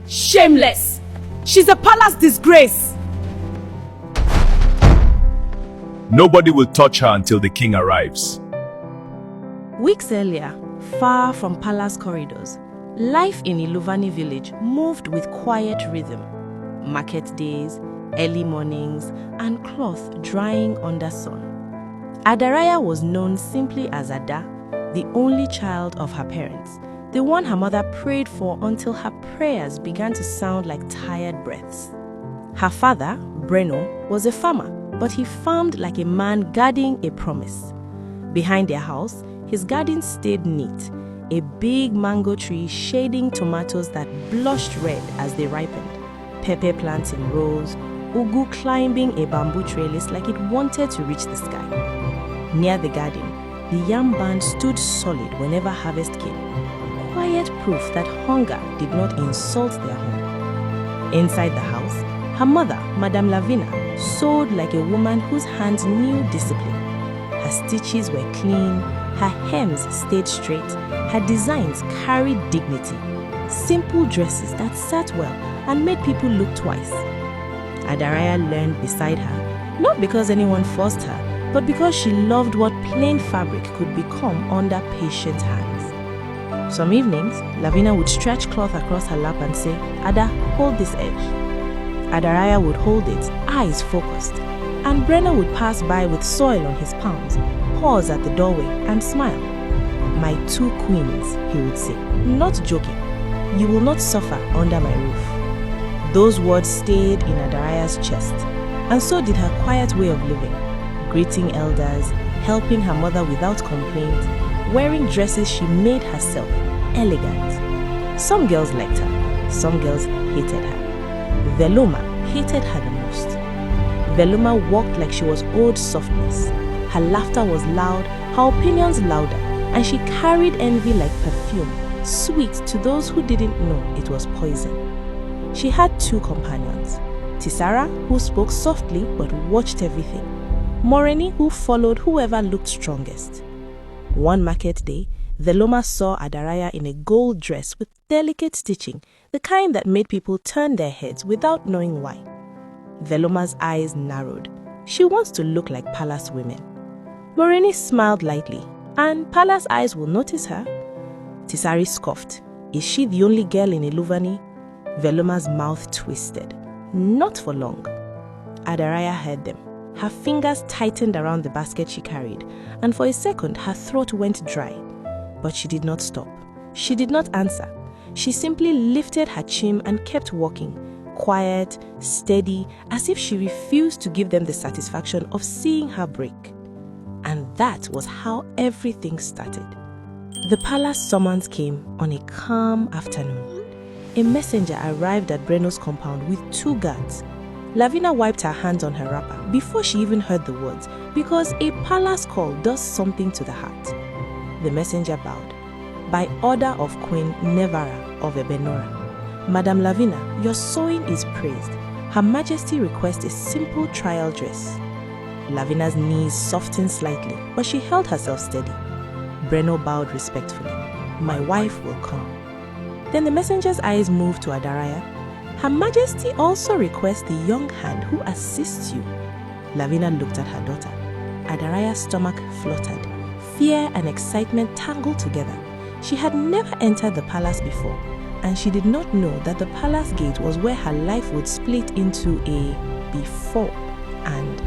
Shameless! She's a palace disgrace! Nobody will touch her until the king arrives. Weeks earlier, far from palace corridors, life in Iluvani village moved with quiet rhythm. Market days, early mornings, and cloth drying under sun. Adaraya was known simply as Ada, the only child of her parents, the one her mother prayed for until her prayers began to sound like tired breaths. Her father, Breno, was a farmer, but he farmed like a man guarding a promise. Behind their house, his garden stayed neat, a big mango tree shading tomatoes that blushed red as they ripened, pepper plants in rows, ugu climbing a bamboo trellis like it wanted to reach the sky. Near the garden, the yam band stood solid whenever harvest came, quiet proof that hunger did not insult their home. Inside the house, her mother, Madame Lavina, sewed like a woman whose hands knew discipline. Her stitches were clean, her hems stayed straight, her designs carried dignity. Simple dresses that sat well and made people look twice. Adaraya learned beside her, not because anyone forced her, but because she loved what plain fabric could become under patient hands. Some evenings, Lavina would stretch cloth across her lap and say, "Ada, hold this edge." Adaraya would hold it, eyes focused, and Brenna would pass by with soil on his palms, pause at the doorway and smile. "My two queens," he would say, not joking. "You will not suffer under my roof." Those words stayed in Adaraya's chest, and so did her quiet way of living, greeting elders, helping her mother without complaint, wearing dresses she made herself, elegant. Some girls liked her, some girls hated her. Veloma hated her the most. Veloma walked like she was owed softness. Her laughter was loud, her opinions louder, and she carried envy like perfume, sweet to those who didn't know it was poison. She had two companions, Tisara, who spoke softly but watched everything, Moreni, who followed whoever looked strongest. One market day, Veloma saw Adaraya in a gold dress with delicate stitching, the kind that made people turn their heads without knowing why. Veloma's eyes narrowed. She wants to look like palace women. Moreni smiled lightly, and palace eyes will notice her. Tisari scoffed. Is she the only girl in Iluvani? Veloma's mouth twisted. Not for long. Adaraya heard them. Her fingers tightened around the basket she carried, and for a second her throat went dry. But she did not stop. She did not answer. She simply lifted her chin and kept walking, quiet, steady, as if she refused to give them the satisfaction of seeing her break. And that was how everything started. The palace summons came on a calm afternoon. A messenger arrived at Breno's compound with two guards. Lavina wiped her hands on her wrapper before she even heard the words, because a palace call does something to the heart. The messenger bowed. By order of Queen Nevara of Ebenora, Madame Lavina, your sewing is praised. Her Majesty requests a simple trial dress. Lavina's knees softened slightly, but she held herself steady. Breno bowed respectfully. My wife will come. Then the messenger's eyes moved to Adaraya. Her Majesty also requests the young hand who assists you. Lavina looked at her daughter. Adaraya's stomach fluttered. Fear and excitement tangled together. She had never entered the palace before, and she did not know that the palace gate was where her life would split into a before and